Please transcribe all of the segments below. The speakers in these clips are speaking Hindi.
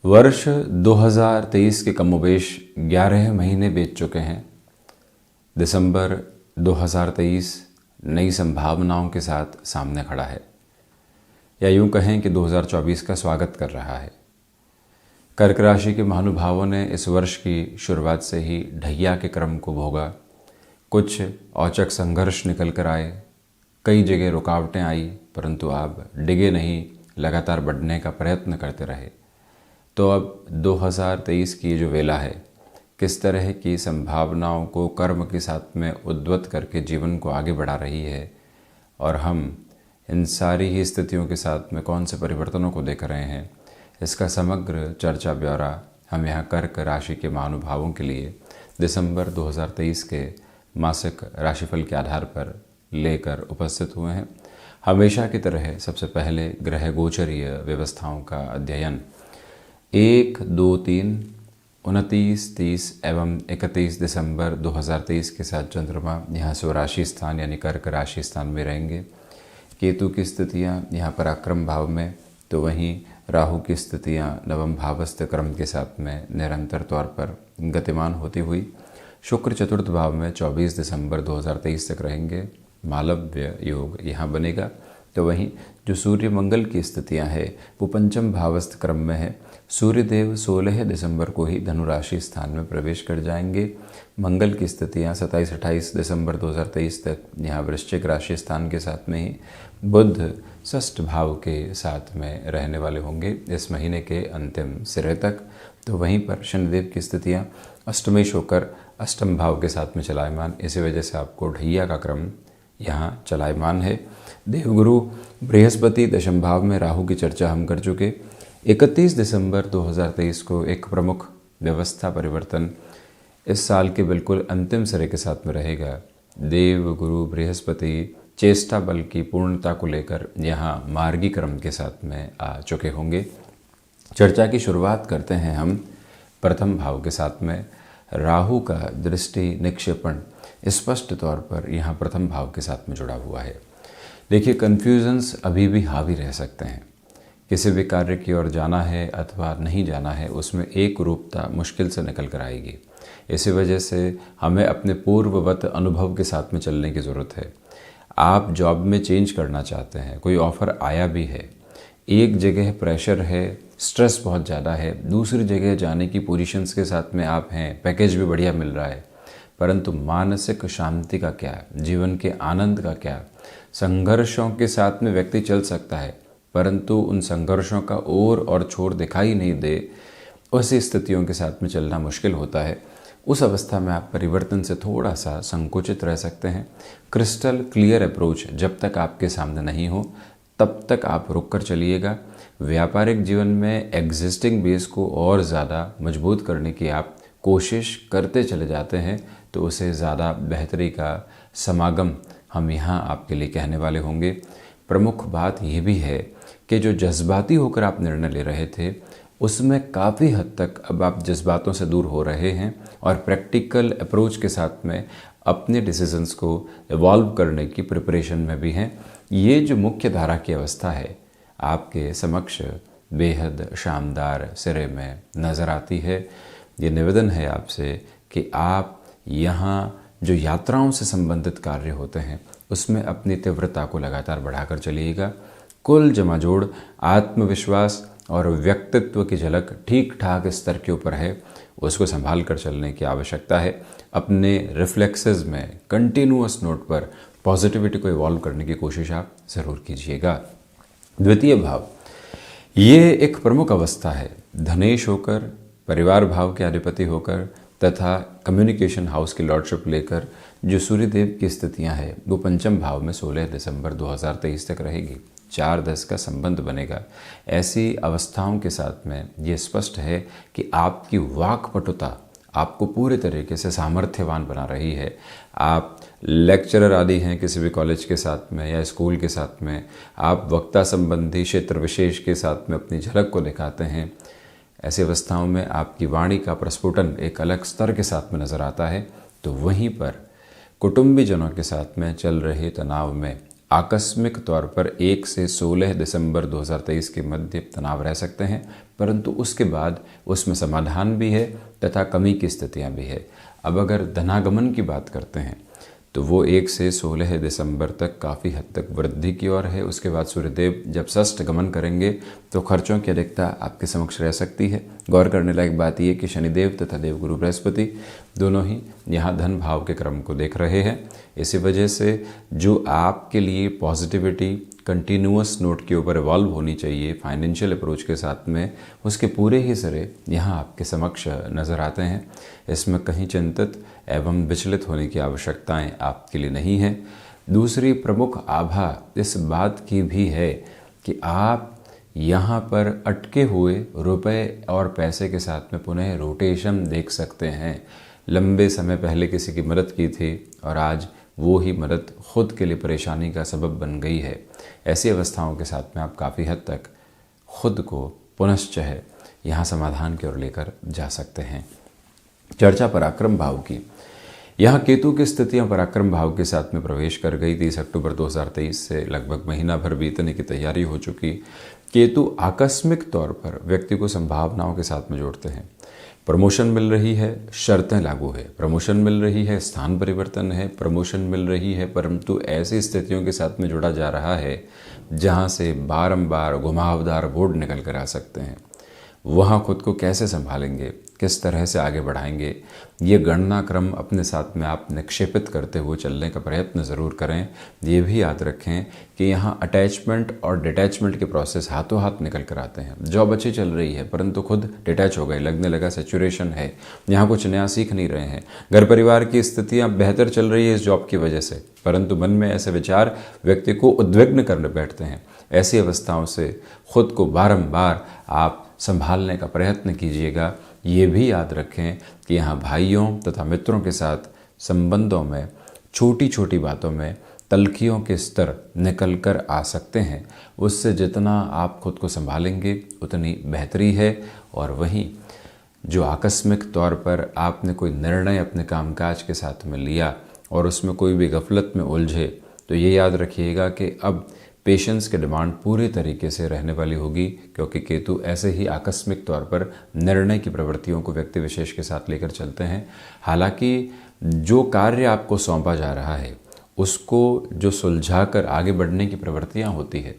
वर्ष 2023 के कमोबेश 11 महीने बीत चुके हैं। दिसंबर 2023 नई संभावनाओं के साथ सामने खड़ा है, या यूं कहें कि 2024 का स्वागत कर रहा है। कर्क राशि के महानुभावों ने इस वर्ष की शुरुआत से ही ढैया के क्रम को भोगा। कुछ औचक संघर्ष निकल कर आए, कई जगह रुकावटें आई, परंतु आप डिगे नहीं, लगातार बढ़ने का प्रयत्न करते रहे। तो अब 2023 की जो वेला है, किस तरह की संभावनाओं को कर्म के साथ में उद्वत करके जीवन को आगे बढ़ा रही है, और हम इन सारी ही स्थितियों के साथ में कौन से परिवर्तनों को देख रहे हैं, इसका समग्र चर्चा ब्यौरा हम यहाँ कर्क राशि के महानुभावों के लिए दिसंबर 2023 के मासिक राशिफल के आधार पर लेकर उपस्थित हुए हैं। हमेशा की तरह सबसे पहले ग्रह गोचरीय व्यवस्थाओं का अध्ययन 1, 2, 3, 29, 30 एवं 31 दिसंबर 2023 के साथ चंद्रमा यहाँ स्वराशि स्थान यानी कर्क राशि स्थान में रहेंगे। केतु की स्थितियाँ यहाँ पराक्रम भाव में, तो वहीं राहु की स्थितियाँ नवम भावस्थ क्रम के साथ में निरंतर तौर पर गतिमान होती हुई शुक्र चतुर्थ भाव में 24 दिसंबर 2023 तक रहेंगे। मालव्य योग यहाँ बनेगा। तो वहीं जो सूर्य मंगल की स्थितियां हैं वो पंचम भावस्थ क्रम में है। सूर्यदेव 16 दिसंबर को ही धनु राशि स्थान में प्रवेश कर जाएंगे। मंगल की स्थितियां 27-28 दिसंबर 2023 तक यहाँ वृश्चिक राशि स्थान के साथ में ही बुध षष्ठ भाव के साथ में रहने वाले होंगे इस महीने के अंतिम सिरे तक। तो वहीं पर शनिदेव की स्थितियां अष्टमेश होकर अष्टम भाव के साथ में चलायमान, इसी वजह से आपको ढैया का क्रम यहाँ चलायमान है। देवगुरु बृहस्पति दशम भाव में, राहु की चर्चा हम कर चुके। 31 दिसंबर 2023 को एक प्रमुख व्यवस्था परिवर्तन इस साल के बिल्कुल अंतिम सिरे के साथ में रहेगा। देवगुरु बृहस्पति चेष्टा बल की पूर्णता को लेकर यहाँ मार्गी क्रम के साथ में आ चुके होंगे। चर्चा की शुरुआत करते हैं हम प्रथम भाव के साथ में। राहु का दृष्टि निक्षेपण स्पष्ट तौर पर यहाँ प्रथम भाव के साथ में जुड़ा हुआ है। देखिए, कन्फ्यूजन्स अभी भी हावी रह सकते हैं। किसी भी कार्य की ओर जाना है अथवा नहीं जाना है, उसमें एक रूपता मुश्किल से निकल कर आएगी। इसी वजह से हमें अपने पूर्ववत अनुभव के साथ में चलने की ज़रूरत है। आप जॉब में चेंज करना चाहते हैं, कोई ऑफ़र आया भी है, एक जगह प्रेशर है, स्ट्रेस बहुत ज़्यादा है, दूसरी जगह जाने की पोजीशंस के साथ में आप हैं, पैकेज भी बढ़िया मिल रहा है, परंतु मानसिक शांति का क्या, जीवन के आनंद का क्या। संघर्षों के साथ में व्यक्ति चल सकता है, परंतु उन संघर्षों का ओर और छोर दिखाई नहीं दे, उसी स्थितियों के साथ में चलना मुश्किल होता है। उस अवस्था में आप परिवर्तन से थोड़ा सा संकुचित रह सकते हैं। क्रिस्टल क्लियर अप्रोच जब तक आपके सामने नहीं हो तब तक आप रुक कर चलिएगा। व्यापारिक जीवन में एग्जिस्टिंग बेस को और ज़्यादा मजबूत करने की आप कोशिश करते चले जाते हैं, तो उसे ज़्यादा बेहतरी का समागम हम यहाँ आपके लिए कहने वाले होंगे। प्रमुख बात यह भी है कि जो जज्बाती होकर आप निर्णय ले रहे थे, उसमें काफ़ी हद तक अब आप जज्बातों से दूर हो रहे हैं और प्रैक्टिकल अप्रोच के साथ में अपने डिसीजंस को इवॉल्व करने की प्रिपरेशन में भी हैं। ये जो मुख्य धारा की अवस्था है आपके समक्ष बेहद शानदार सिरे में नज़र आती है। ये निवेदन है आपसे कि आप यहाँ जो यात्राओं से संबंधित कार्य होते हैं उसमें अपनी तीव्रता को लगातार बढ़ाकर चलिएगा। कुल जमाजोड़ आत्मविश्वास और व्यक्तित्व की झलक ठीक ठाक स्तर के ऊपर है, उसको संभाल कर चलने की आवश्यकता है। अपने रिफ्लेक्सेस में कंटिन्यूअस नोट पर पॉजिटिविटी को इवॉल्व करने की कोशिश आप ज़रूर कीजिएगा। द्वितीय भाव ये एक प्रमुख अवस्था है, धनेश होकर, परिवार भाव के अधिपति होकर तथा कम्युनिकेशन हाउस की लॉर्डशिप लेकर जो सूर्यदेव की स्थितियां हैं वो पंचम भाव में 16 दिसंबर 2023 तक रहेगी। 4-10 का संबंध बनेगा। ऐसी अवस्थाओं के साथ में ये स्पष्ट है कि आपकी वाक्पटुता आपको पूरे तरीके से सामर्थ्यवान बना रही है। आप लेक्चरर आदि हैं किसी भी कॉलेज के साथ में या स्कूल के साथ में, आप वक्ता संबंधी क्षेत्र विशेष के साथ में अपनी झलक को दिखाते हैं। ऐसी अवस्थाओं में आपकी वाणी का प्रस्फुटन एक अलग स्तर के साथ में नज़र आता है। तो वहीं पर कुटुंबीजनों के साथ में चल रहे तनाव में आकस्मिक तौर पर 1 से 16 दिसंबर 2023 के मध्य तनाव रह सकते हैं, परंतु उसके बाद उसमें समाधान भी है तथा कमी की स्थितियां भी है। अब अगर धनागमन की बात करते हैं तो वो 1 से 16 दिसंबर तक काफ़ी हद तक वृद्धि की ओर है। उसके बाद सूर्यदेव जब षष्ठ गमन करेंगे तो खर्चों की अधिकता आपके समक्ष रह सकती है। गौर करने लायक बात यह कि शनिदेव तथा देवगुरु बृहस्पति दोनों ही यहाँ धन भाव के क्रम को देख रहे हैं। इसी वजह से जो आपके लिए पॉजिटिविटी कंटिन्यूअस नोट के ऊपर इवॉल्व होनी चाहिए फाइनेंशियल अप्रोच के साथ में, उसके पूरे ही सिरे यहाँ आपके समक्ष नज़र आते हैं। इसमें कहीं चिंतित एवं विचलित होने की आवश्यकताएं आपके लिए नहीं है। दूसरी प्रमुख आभा इस बात की भी है कि आप यहाँ पर अटके हुए रुपए और पैसे के साथ में पुनः रोटेशन देख सकते हैं। लंबे समय पहले किसी की मदद की थी और आज वो ही मदद खुद के लिए परेशानी का सबब बन गई है। ऐसी अवस्थाओं के साथ में आप काफ़ी हद तक खुद को पुनश्चः यहाँ समाधान की ओर लेकर जा सकते हैं। चर्चा पराक्रम भाव की। यहाँ केतु की स्थितियाँ पराक्रम भाव के साथ में प्रवेश कर गई। 30 अक्टूबर 2023 से लगभग महीना भर बीतने की तैयारी हो चुकी। केतु आकस्मिक तौर पर व्यक्ति को संभावनाओं के साथ में जोड़ते हैं। प्रमोशन मिल रही है, शर्तें लागू है। प्रमोशन मिल रही है, स्थान परिवर्तन है, प्रमोशन मिल रही है, परंतु ऐसी स्थितियों के साथ में जुड़ा जा रहा है जहां से बारंबार घुमावदार बोर्ड निकल कर आ सकते हैं। वहाँ खुद को कैसे संभालेंगे, किस तरह से आगे बढ़ाएंगे, ये गणना क्रम अपने साथ में आप निक्षेपित करते हुए चलने का प्रयत्न ज़रूर करें। ये भी याद रखें कि यहाँ अटैचमेंट और डिटैचमेंट के प्रोसेस हाथों हाथ निकल कर आते हैं। जॉब अच्छी चल रही है परंतु खुद डिटैच हो गए, लगने लगा सैचुरेशन है, यहाँ कुछ नया सीख नहीं रहे हैं। घर परिवार की स्थितियाँ बेहतर चल रही है इस जॉब की वजह से, परंतु मन में ऐसे विचार व्यक्ति को उद्विग्न करने बैठते हैं। ऐसी अवस्थाओं से खुद को बारंबार आप संभालने का प्रयत्न कीजिएगा। ये भी याद रखें कि यहाँ भाइयों तथा मित्रों के साथ संबंधों में छोटी छोटी बातों में तल्खियों के स्तर निकल कर आ सकते हैं। उससे जितना आप खुद को संभालेंगे उतनी बेहतरी है। और वहीं जो आकस्मिक तौर पर आपने कोई निर्णय अपने कामकाज के साथ में लिया और उसमें कोई भी गफलत में उलझे, तो ये याद रखिएगा कि अब पेशेंस की डिमांड पूरी तरीके से रहने वाली होगी, क्योंकि केतु ऐसे ही आकस्मिक तौर पर निर्णय की प्रवृत्तियों को व्यक्ति विशेष के साथ लेकर चलते हैं। हालांकि जो कार्य आपको सौंपा जा रहा है उसको जो सुलझाकर आगे बढ़ने की प्रवृत्तियां होती है,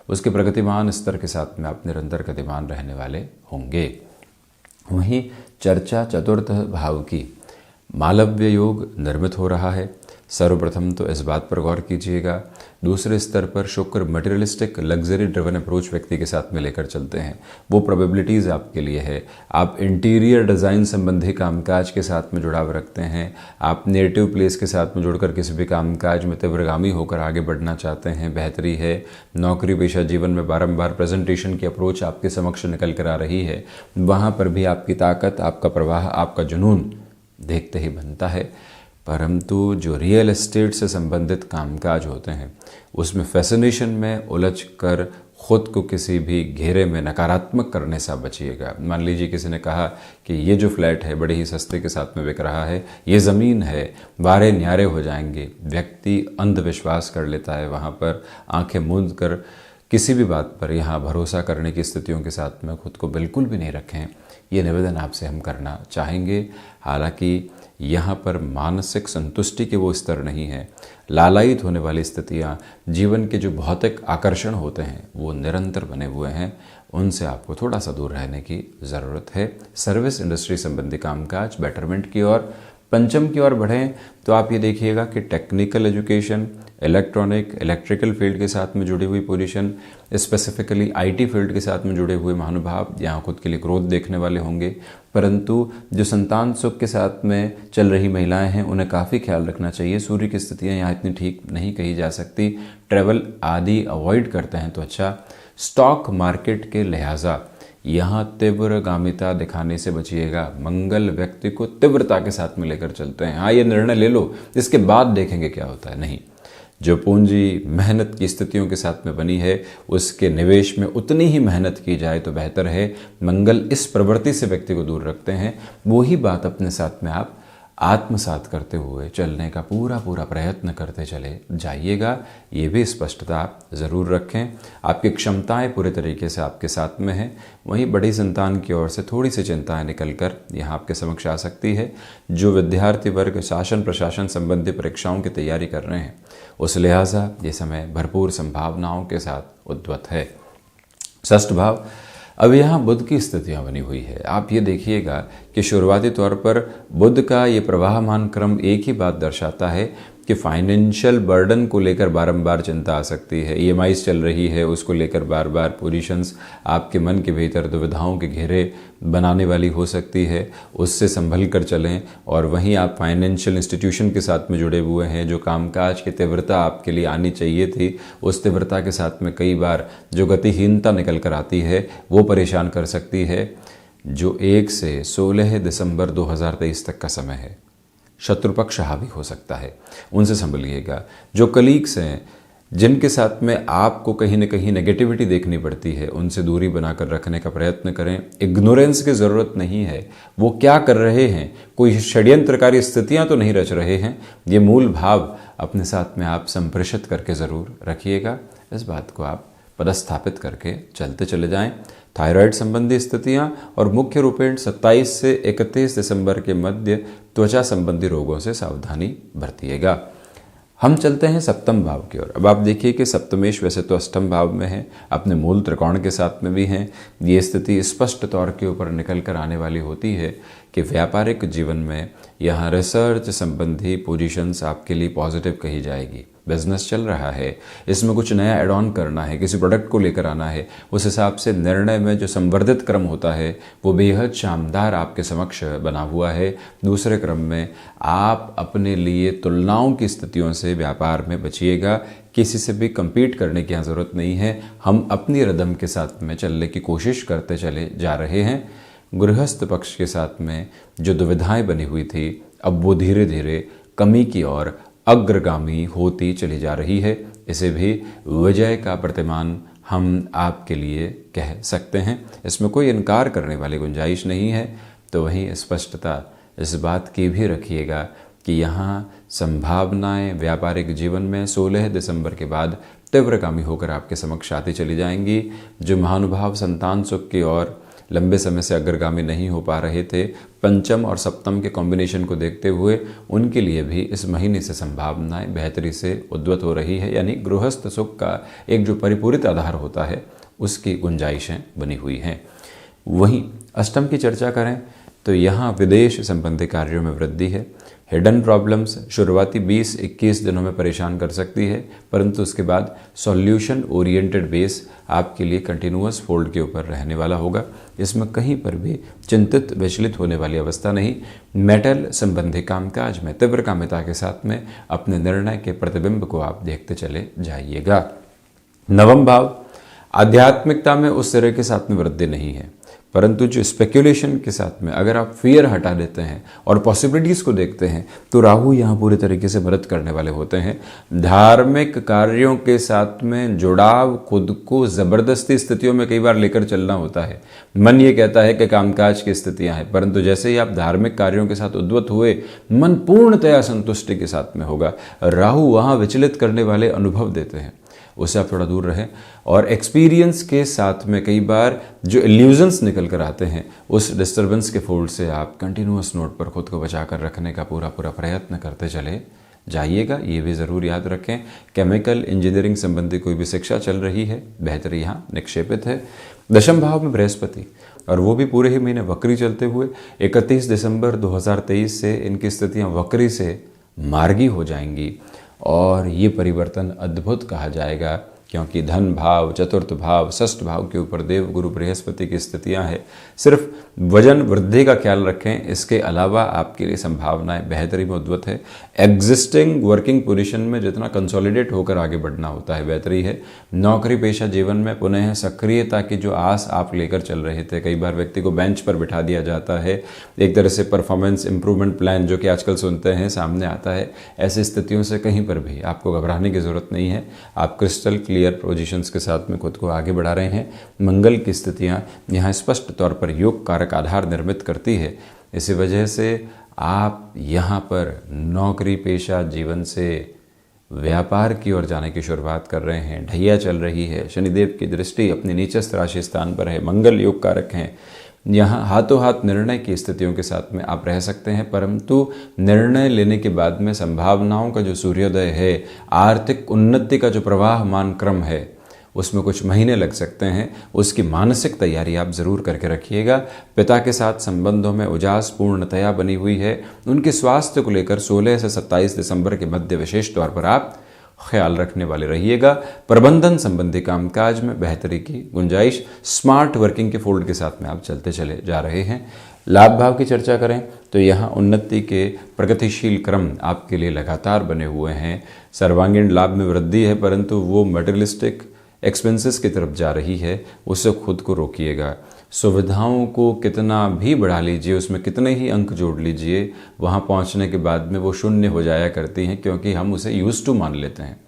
उसके प्रगतिमान स्तर के साथ में आप निरंतर गतिमान रहने वाले होंगे। वहीं चर्चा चतुर्थ भाव की। मालव्य योग निर्मित हो रहा है। सर्वप्रथम तो इस बात पर गौर कीजिएगा। दूसरे स्तर पर शुक्र मटेरियलिस्टिक लग्जरी ड्रिवन अप्रोच व्यक्ति के साथ में लेकर चलते हैं। वो प्रोबेबिलिटीज़ आपके लिए है। आप इंटीरियर डिज़ाइन संबंधी कामकाज के साथ में जुड़ाव रखते हैं, आप नेटिव प्लेस के साथ में जुड़कर किसी भी कामकाज में तीव्रगामी होकर आगे बढ़ना चाहते हैं, बेहतरी है। नौकरी पेशा जीवन में बारंबार प्रेजेंटेशन की अप्रोच आपके समक्ष निकल कर आ रही है। वहाँ पर भी आपकी ताकत, आपका प्रवाह, आपका जुनून देखते ही बनता है। परंतु जो रियल एस्टेट से संबंधित कामकाज होते हैं उसमें फैसिनेशन में उलझ कर खुद को किसी भी घेरे में नकारात्मक करने से बचिएगा। मान लीजिए किसी ने कहा कि ये जो फ्लैट है बड़े ही सस्ते के साथ में बिक रहा है, ये ज़मीन है, वारे न्यारे हो जाएंगे। व्यक्ति अंधविश्वास कर लेता है, वहाँ पर आंखें मूंद कर किसी भी बात पर यहाँ भरोसा करने की स्थितियों के साथ में खुद को बिल्कुल भी नहीं रखें। ये निवेदन आपसे हम करना चाहेंगे। हालांकि यहाँ पर मानसिक संतुष्टि के वो स्तर नहीं है। लालायित होने वाली स्थितियाँ, जीवन के जो भौतिक आकर्षण होते हैं वो निरंतर बने हुए हैं, उनसे आपको थोड़ा सा दूर रहने की ज़रूरत है। सर्विस इंडस्ट्री संबंधी कामकाज बेटरमेंट की ओर, पंचम की ओर बढ़ें तो आप ये देखिएगा कि technical education, electronic electrical field के साथ में जुड़ी हुई पोजीशन, स्पेसिफिकली आईटी फील्ड के साथ में जुड़े हुए महानुभाव यहाँ खुद के लिए ग्रोथ देखने वाले होंगे। परंतु जो संतान सुख के साथ में चल रही महिलाएं हैं उन्हें काफ़ी ख्याल रखना चाहिए। सूर्य की स्थितियाँ यहाँ इतनी ठीक नहीं कही जा सकती। ट्रैवल आदि अवॉइड करते हैं तो अच्छा। स्टॉक मार्केट के लिहाजा यहाँ तीव्रगामिता दिखाने से बचिएगा। मंगल व्यक्ति को तीव्रता के साथ में लेकर चलते हैं। हाँ, ये निर्णय ले लो, इसके बाद देखेंगे क्या होता है। नहीं, जो पूंजी मेहनत की स्थितियों के साथ में बनी है उसके निवेश में उतनी ही मेहनत की जाए तो बेहतर है। मंगल इस प्रवृत्ति से व्यक्ति को दूर रखते हैं। वही बात अपने साथ में आप आत्मसात करते हुए चलने का पूरा पूरा प्रयत्न करते चले जाइएगा। ये भी स्पष्टता आप ज़रूर रखें। आपकी क्षमताएं पूरे तरीके से आपके साथ में हैं। वहीं बड़ी संतान की ओर से थोड़ी सी चिंताएं निकलकर यहाँ आपके समक्ष आ सकती है। जो विद्यार्थी वर्ग शासन प्रशासन संबंधी परीक्षाओं की तैयारी कर रहे हैं, उस लिहाजा ये समय भरपूर संभावनाओं के साथ उद्वत है। षष्ठ भाव, अब यहाँ बुध की स्थितियाँ बनी हुई है। आप ये देखिएगा कि शुरुआती तौर पर बुध का ये प्रवाहमान क्रम एक ही बात दर्शाता है कि फाइनेंशियल बर्डन को लेकर बारंबार चिंता आ सकती है। ईएमआईज चल रही है, उसको लेकर बार बार पोजीशंस आपके मन के भीतर दुविधाओं के घेरे बनाने वाली हो सकती है। उससे संभल कर चलें। और वहीं आप फाइनेंशियल इंस्टीट्यूशन के साथ में जुड़े हुए हैं, जो कामकाज की तीव्रता आपके लिए आनी चाहिए थी, उस तीव्रता के साथ में कई बार जो गतिहीनता निकल कर आती है वो परेशान कर सकती है। जो 1 से 16 दिसंबर 2023 तक का समय है, शत्रु पक्ष हावी हो सकता है, उनसे संभलिएगा। जो कलीग्स हैं, जिनके साथ में आपको कहीं ना कहीं नेगेटिविटी देखनी पड़ती है, उनसे दूरी बनाकर रखने का प्रयत्न करें। इग्नोरेंस की ज़रूरत नहीं है। वो क्या कर रहे हैं, कोई षड्यंत्रकारी स्थितियां तो नहीं रच रहे हैं, ये मूल भाव अपने साथ में आप संप्रेषित करके ज़रूर रखिएगा। इस बात को आप पदस्थापित करके चलते चले जाएं। थायराइड संबंधी स्थितियां और मुख्य रूपेण 27 से 31 दिसंबर के मध्य त्वचा संबंधी रोगों से सावधानी बरतिएगा। हम चलते हैं सप्तम भाव की ओर। अब आप देखिए कि सप्तमेश वैसे तो अष्टम भाव में है, अपने मूल त्रिकोण के साथ में भी हैं। ये स्थिति स्पष्ट तौर के ऊपर निकल कर आने वाली होती है कि व्यापारिक जीवन में यहाँ रिसर्च संबंधी पोजीशंस आपके लिए पॉजिटिव कही जाएगी। बिजनेस चल रहा है, इसमें कुछ नया एड ऑन करना है, किसी प्रोडक्ट को लेकर आना है, उस हिसाब से निर्णय में जो संवर्धित क्रम होता है वो बेहद शानदार आपके समक्ष बना हुआ है। दूसरे क्रम में आप अपने लिए तुलनाओं की स्थितियों से व्यापार में बचिएगा। किसी से भी compete करने की यहाँ ज़रूरत नहीं है। हम अपनी रदम के साथ में चलने की कोशिश करते चले जा रहे हैं। गृहस्थ पक्ष के साथ में जो दुविधाएं बनी हुई थी, अब वो धीरे धीरे कमी की ओर अग्रगामी होती चली जा रही है। इसे भी विजय का प्रतिमान हम आपके लिए कह सकते हैं। इसमें कोई इनकार करने वाली गुंजाइश नहीं है। तो वहीं स्पष्टता इस बात की भी रखिएगा कि यहाँ संभावनाएं व्यापारिक जीवन में 16 दिसंबर के बाद तीव्रगामी होकर आपके समक्ष आती चली जाएंगी। जो महानुभाव संतान सुख की ओर लंबे समय से अग्रगामी नहीं हो पा रहे थे, पंचम और सप्तम के कॉम्बिनेशन को देखते हुए उनके लिए भी इस महीने से संभावनाएं बेहतरी से उद्वत हो रही है। यानी गृहस्थ सुख का एक जो परिपूरित आधार होता है उसकी गुंजाइशें बनी हुई हैं। वहीं अष्टम की चर्चा करें तो यहाँ विदेश संबंधी कार्यों में वृद्धि है। हिडन प्रॉब्लम्स शुरुआती 20-21 दिनों में परेशान कर सकती है, परंतु उसके बाद सॉल्यूशन ओरिएंटेड बेस आपके लिए कंटिन्यूअस फोल्ड के ऊपर रहने वाला होगा। इसमें कहीं पर भी चिंतित विचलित होने वाली अवस्था नहीं। मेटल संबंधी कामकाज में तीव्र कामिता के साथ में अपने निर्णय के प्रतिबिंब को आप देखते चले जाइएगा। नवम भाव, आध्यात्मिकता में उस तरह के साथ में वृद्धि नहीं है, परंतु जो स्पेक्यूलेशन के साथ में अगर आप फियर हटा देते हैं और पॉसिबिलिटीज़ को देखते हैं तो राहु यहाँ पूरे तरीके से मदद करने वाले होते हैं। धार्मिक कार्यों के साथ में जुड़ाव खुद को ज़बरदस्ती स्थितियों में कई बार लेकर चलना होता है। मन ये कहता है कि कामकाज की स्थितियाँ हैं, परंतु जैसे ही आप धार्मिक कार्यों के साथ उद्वत हुए, मन पूर्णतया संतुष्टि के साथ में होगा। राहु वहाँ विचलित करने वाले अनुभव देते हैं, उससे आप थोड़ा दूर रहें। और एक्सपीरियंस के साथ में कई बार जो इल्यूजन्स निकल कर आते हैं, उस डिस्टर्बेंस के फोल्ड से आप कंटिन्यूअस नोट पर खुद को बचा कर रखने का पूरा प्रयत्न करते चले जाइएगा। ये भी ज़रूर याद रखें। केमिकल इंजीनियरिंग संबंधी कोई भी शिक्षा चल रही है, बेहतरी यहाँ निक्षेपित है। दशम भाव में बृहस्पति, और वो भी पूरे ही महीने वक्री चलते हुए 31 दिसंबर 2023 से इनकी स्थितियाँ वक्री से मार्गी हो जाएंगी। और ये परिवर्तन अद्भुत कहा जाएगा, क्योंकि धन भाव, चतुर्थ भाव, षष्ठ भाव के ऊपर देव गुरु बृहस्पति की स्थितियां हैं। सिर्फ वजन वृद्धि का ख्याल रखें, इसके अलावा आपके लिए संभावनाएं बेहतरी में उद्वत है। एग्जिस्टिंग वर्किंग पोजीशन में जितना कंसोलिडेट होकर आगे बढ़ना होता है बेहतरी है। नौकरी पेशा जीवन में पुनः सक्रियता की जो आस आप लेकर चल रहे थे, कई बार व्यक्ति को बेंच पर बिठा दिया जाता है। एक तरह से परफॉर्मेंस इंप्रूवमेंट प्लान जो कि आजकल सुनते हैं सामने आता है। ऐसी स्थितियों से कहीं पर भी आपको घबराने की ज़रूरत नहीं है। आप क्रिस्टल क्लियर पोजीशंस के साथ में खुद को आगे बढ़ा रहे हैं। मंगल की स्थितियां यहाँ स्पष्ट तौर पर योग कारक आधार निर्मित करती है। इसी वजह से आप यहाँ पर नौकरी पेशा जीवन से व्यापार की ओर जाने की शुरुआत कर रहे हैं। ढैया चल रही है, शनिदेव की दृष्टि अपनी नीचस्थ राशि स्थान पर है, मंगल योग कारक हैं। यहाँ हाथों हाथ निर्णय की स्थितियों के साथ में आप रह सकते हैं, परंतु निर्णय लेने के बाद में संभावनाओं का जो सूर्योदय है, आर्थिक उन्नति का जो प्रवाहमान क्रम है, उसमें कुछ महीने लग सकते हैं। उसकी मानसिक तैयारी आप ज़रूर करके रखिएगा। पिता के साथ संबंधों में उजास पूर्णतया बनी हुई है। उनके स्वास्थ्य को लेकर 16 से 27 दिसंबर के मध्य विशेष तौर पर आप ख्याल रखने वाले रहिएगा। प्रबंधन संबंधी कामकाज में बेहतरी की गुंजाइश, स्मार्ट वर्किंग के फोल्ड के साथ में आप चलते चले जा रहे हैं। लाभ भाव की चर्चा करें तो यहाँ उन्नति के प्रगतिशील क्रम आपके लिए लगातार बने हुए हैं। सर्वांगीण लाभ में वृद्धि है, परंतु वो मटेरियलिस्टिक एक्सपेंसेस की तरफ जा रही है, उससे खुद को रोकिएगा। सुविधाओं को कितना भी बढ़ा लीजिए, उसमें कितने ही अंक जोड़ लीजिए, वहाँ पहुँचने के बाद में वो शून्य हो जाया करती हैं, क्योंकि हम उसे यूज टू मान लेते हैं।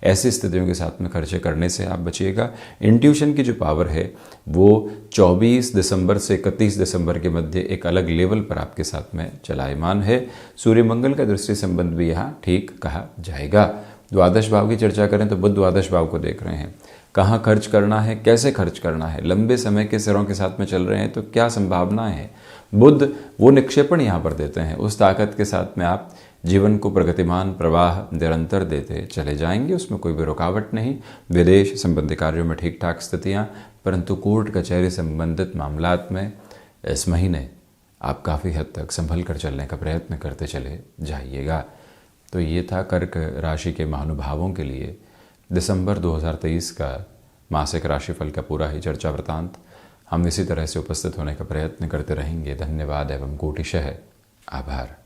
ऐसी स्थितियों के साथ में खर्चे करने से आप बचिएगा। इंट्यूशन की जो पावर है वो 24 दिसंबर से 31 दिसंबर के मध्य एक अलग लेवल पर आपके साथ में चलायमान है। सूर्य मंगल का दृष्टि संबंध भी यहाँ ठीक कहा जाएगा। द्वादश भाव की चर्चा करें तो बुध द्वादश भाव को देख रहे हैं। कहाँ खर्च करना है, कैसे खर्च करना है, लंबे समय के सिरों के साथ में चल रहे हैं तो क्या संभावनाएं हैं। बुध वो निक्षेपण यहाँ पर देते हैं, उस ताकत के साथ में आप जीवन को प्रगतिमान प्रवाह निरंतर देते चले जाएंगे, उसमें कोई भी रुकावट नहीं। विदेश संबंधी कार्यों में ठीक ठाक स्थितियाँ, परंतु कोर्ट कचहरी संबंधित मामलात में इस महीने आप काफ़ी हद तक संभल कर चलने का प्रयत्न करते चले जाइएगा। तो ये था कर्क राशि के महानुभावों के लिए दिसंबर 2023 का मासिक राशिफल का पूरा ही चर्चा वृतांत। हम इसी तरह से उपस्थित होने का प्रयत्न करते रहेंगे। धन्यवाद एवं कोटिशः आभार।